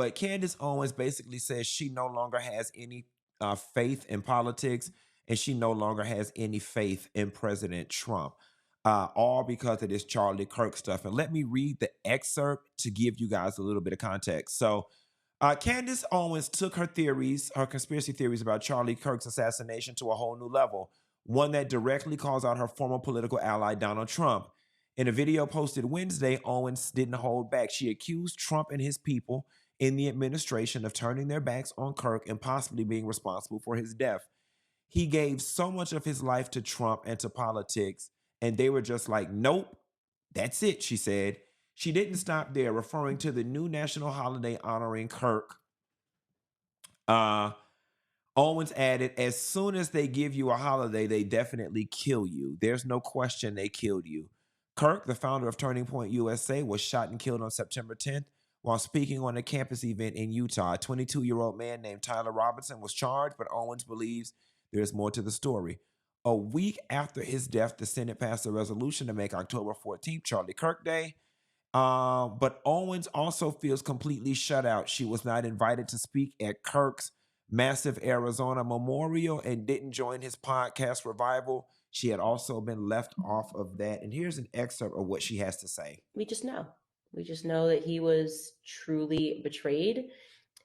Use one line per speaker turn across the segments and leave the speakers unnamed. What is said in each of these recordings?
But Candace Owens basically says she no longer has any faith in politics, and she no longer has any faith in President Trump. All because of this Charlie Kirk stuff. And let me read the excerpt to give you guys a little bit of context. So, Candace Owens took her theories, her conspiracy theories about Charlie Kirk's assassination to a whole new level, one that directly calls out her former political ally, Donald Trump. In a video posted Wednesday, Owens didn't hold back. She accused Trump and his people in the administration of turning their backs on Kirk and possibly being responsible for his death. He gave so much of his life to Trump and to politics, and they were just like, nope, that's it, she said. She didn't stop there, referring to the new national holiday honoring Kirk. Owens added, as soon as they give you a holiday, they definitely kill you. There's no question they killed you. Kirk, the founder of Turning Point USA, was shot and killed on September 10th while speaking on a campus event in Utah. A 22-year-old man named Tyler Robinson was charged, but Owens believes there's more to the story. A week after his death, the Senate passed a resolution to make October 14th Charlie Kirk Day. But Owens also feels completely shut out. She was not invited to speak at Kirk's massive Arizona memorial and didn't join his podcast revival. She had also been left off of that. And here's an excerpt of what she has to say.
We just know. We just know that he was truly betrayed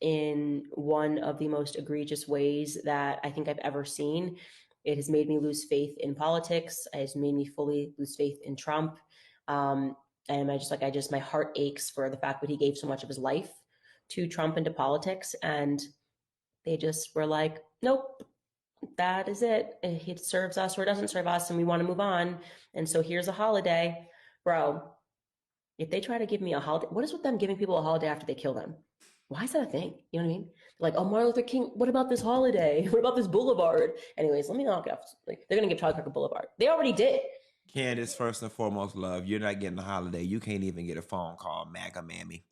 in one of the most egregious ways that I think I've ever seen. It has made me lose faith in politics. It has made me fully lose faith in Trump. And my heart aches for the fact that he gave so much of his life to Trump and to politics. And they just were like, nope, that is it. It serves us or it doesn't serve us, and we want to move on. And so here's a holiday. Bro, if they try to give me a holiday, what is with them giving people a holiday after they kill them? Why is that a thing? You know what I mean? Like, oh, Martin Luther King, what about this holiday? What about this boulevard? Anyways, let me knock it off. Like, they're going to give Charlie Kirk a boulevard. They already did.
Candace, first and foremost, love, you're not getting a holiday. You can't even get a phone call, MAGA mammy.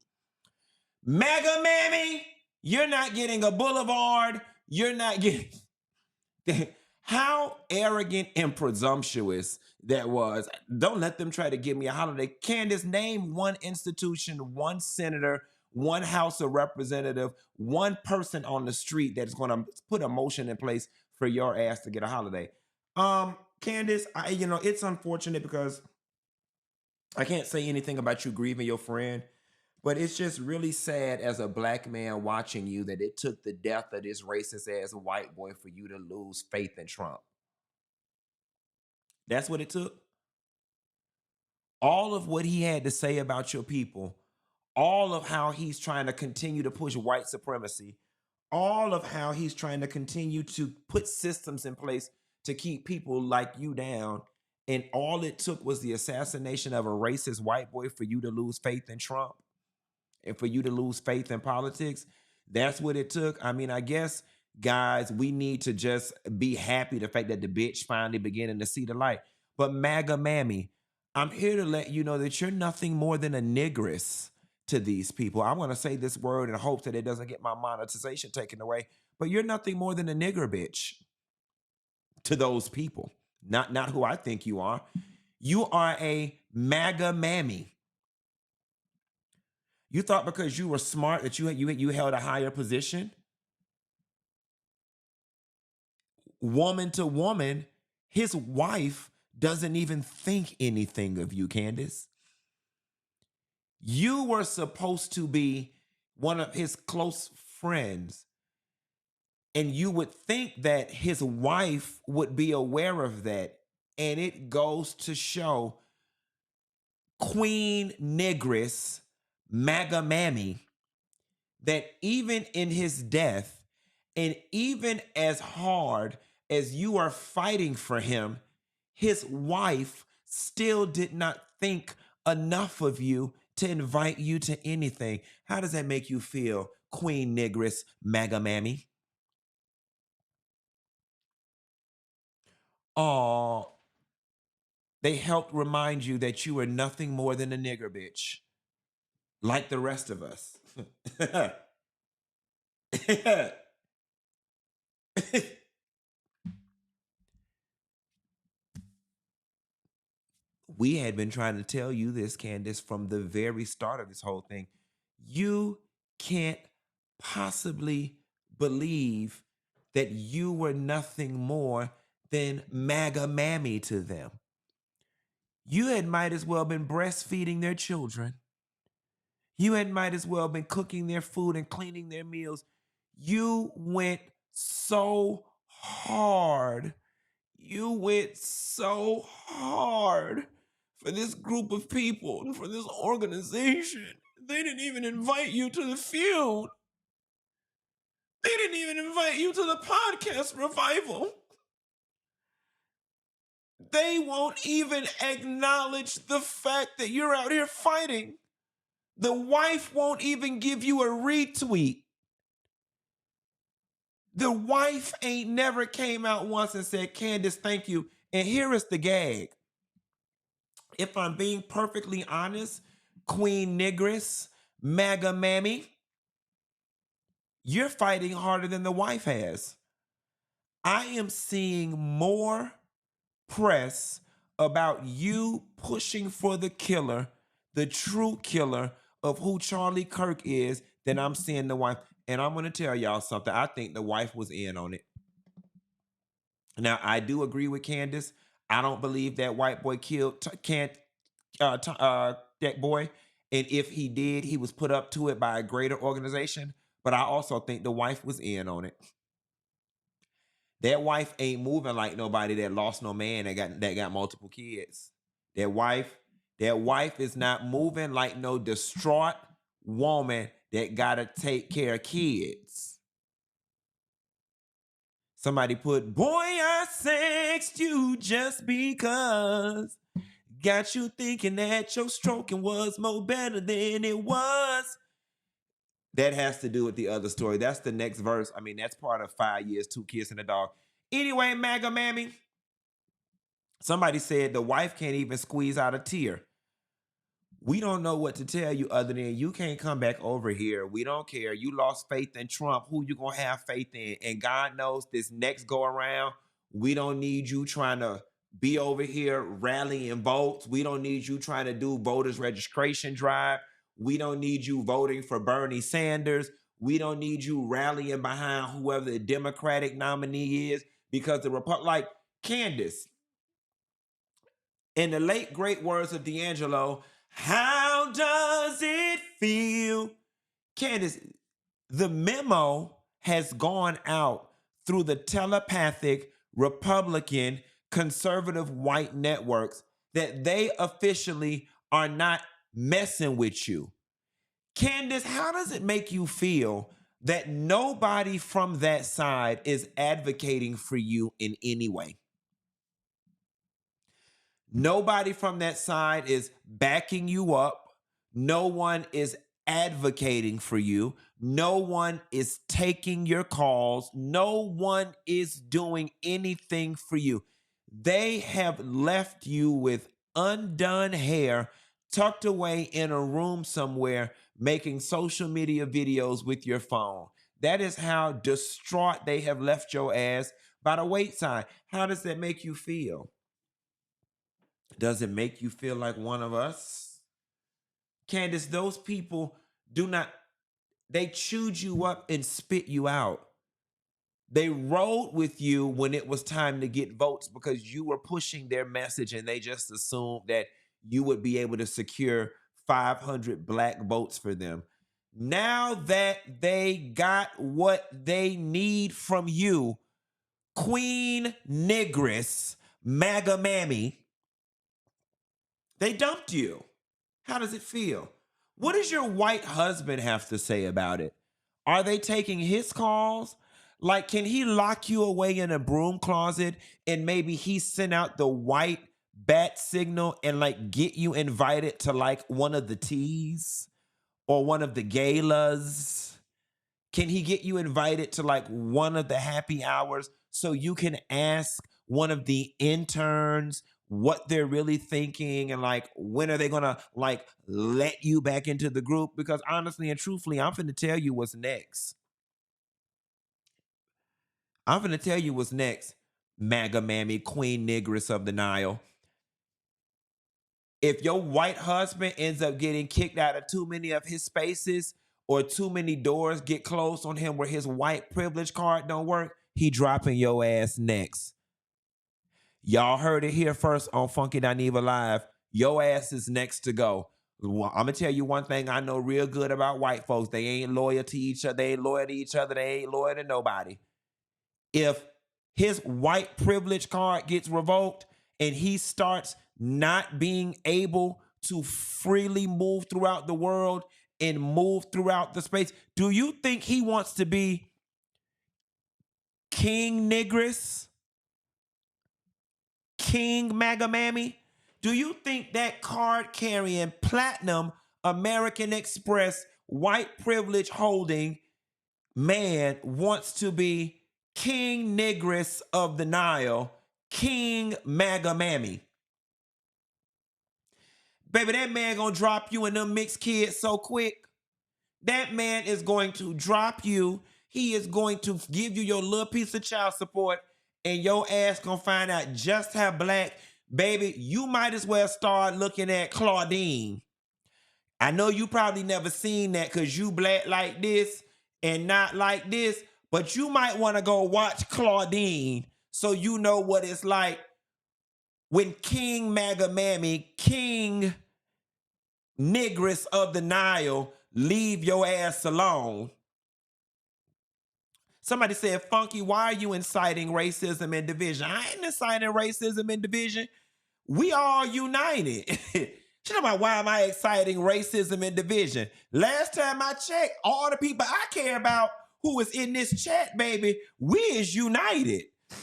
MAGA mammy! You're not getting a boulevard. You're not getting... How arrogant and presumptuous that was. Don't let them try to give me a holiday. Candace, name one institution, one senator, one House of Representative, one person on the street that's going to put a motion in place for your ass to get a holiday. Candace, it's unfortunate because I can't say anything about you grieving your friend, but it's just really sad as a black man watching you that it took the death of this racist ass white boy for you to lose faith in Trump. That's what it took. All of what he had to say about your people, all of how he's trying to continue to push white supremacy, all of how he's trying to continue to put systems in place to keep people like you down. And all it took was the assassination of a racist white boy for you to lose faith in Trump and for you to lose faith in politics. That's what it took. I mean, I guess, guys, we need to just be happy the fact that the bitch finally beginning to see the light. But MAGA mammy, I'm here to let you know that you're nothing more than a negress to these people. I'm going to say this word in hopes that it doesn't get my monetization taken away, but you're nothing more than a nigger bitch to those people. Not who I think you are. You are a MAGA mammy. You thought because you were smart that you held a higher position? Woman to woman, his wife doesn't even think anything of you, Candace. You were supposed to be one of his close friends, and you would think that his wife would be aware of that. And it goes to show, Queen Negress, MAGA mammy, that even in his death, and even as hard as you are fighting for him, his wife still did not think enough of you to invite you to anything. How does that make you feel, Queen Negress, MAGA mammy? Oh, they helped remind you that you are nothing more than a nigger bitch, like the rest of us. We had been trying to tell you this, Candace, from the very start of this whole thing. You can't possibly believe that you were nothing more than MAGA mammy to them? You had might as well been breastfeeding their children. You had might as well been cooking their food and cleaning their meals. You went so hard. You went so hard for this group of people and for this organization. They didn't even invite you to the field. They didn't even invite you to the podcast revival. They won't even acknowledge the fact that you're out here fighting. The wife won't even give you a retweet. The wife ain't never came out once and said, Candace, thank you. And here is the gag. If I'm being perfectly honest, Queen Negress, MAGA Mammy, you're fighting harder than the wife has. I am seeing more press about you pushing for the killer, the true killer of who Charlie Kirk is, than I'm seeing the wife. And I'm going to tell y'all something. I think the wife was in on it. Now, I do agree with Candace. I don't believe that white boy killed that boy. And if he did, he was put up to it by a greater organization. But I also think the wife was in on it. That wife ain't moving like nobody that lost no man that got multiple kids. That wife is not moving like no distraught woman that gotta take care of kids. Somebody put, boy, I sexed you just because. Got you thinking that your stroking was more better than it was. That has to do with the other story. That's the next verse. I mean, that's part of 5 years, 2 kids and a dog. Anyway, MAGA Mammy, somebody said the wife can't even squeeze out a tear. We don't know what to tell you other than you can't come back over here. We don't care. You lost faith in Trump. Who you gonna have faith in? And God knows this next go around, we don't need you trying to be over here rallying votes. We don't need you trying to do voters registration drive. We don't need you voting for Bernie Sanders. We don't need you rallying behind whoever the Democratic nominee is, because the like Candace, in the late great words of D'Angelo, how does it feel? Candace, the memo has gone out through the telepathic Republican conservative white networks that they officially are not messing with you. Candace, how does it make you feel that nobody from that side is advocating for you in any way? Nobody from that side is backing you up. No one is advocating for you. No one is taking your calls. No one is doing anything for you. They have left you with undone hair, tucked away in a room somewhere, making social media videos with your phone. That is how distraught they have left your ass by the wayside. How does that make you feel? Does it make you feel like one of us? Candace, those people they chewed you up and spit you out. They rode with you when it was time to get votes because you were pushing their message, and they just assumed that you would be able to secure 500 black votes for them. Now that they got what they need from you, Queen Negress, MAGA Mammy, they dumped you. How does it feel? What does your white husband have to say about it? Are they taking his calls? Like, can he lock you away in a broom closet and maybe he send out the white bat signal and like get you invited to like one of the teas or one of the galas? Can he get you invited to like one of the happy hours so you can ask one of the interns what they're really thinking and like when are they gonna like let you back into the group? Because honestly and truthfully, I'm finna tell you what's next. I'm finna tell you what's next, MAGA Mammy, Queen Negress of the Nile. If your white husband ends up getting kicked out of too many of his spaces, or too many doors get closed on him where his white privilege card don't work, he dropping your ass next. Y'all heard it here first on Funky Dineva Live. Your ass is next to go. I'm going to tell you one thing I know real good about white folks. They ain't loyal to each other. They ain't loyal to each other. They ain't loyal to nobody. If his white privilege card gets revoked and he starts not being able to freely move throughout the world and move throughout the space, do you think he wants to be King Negress? King MAGA Mammy? Do you think that card carrying platinum American Express white privilege holding man wants to be King Negress of the Nile, King MAGA Mammy? Baby, that man gonna drop you and them mixed kids so quick. That man is going to drop you. He is going to give you your little piece of child support, and your ass gonna find out just how black. Baby, you might as well start looking at Claudine. I know you probably never seen that because you black like this and not like this, but you might want to go watch Claudine so you know what it's like when King MAGA Mammy, King Negress of the Nile, leave your ass alone. Somebody said, Funky, why are you inciting racism and division? I ain't inciting racism and division. We all united. Shit about why am I exciting racism and division? Last time I checked, all the people I care about who is in this chat, baby, we is united.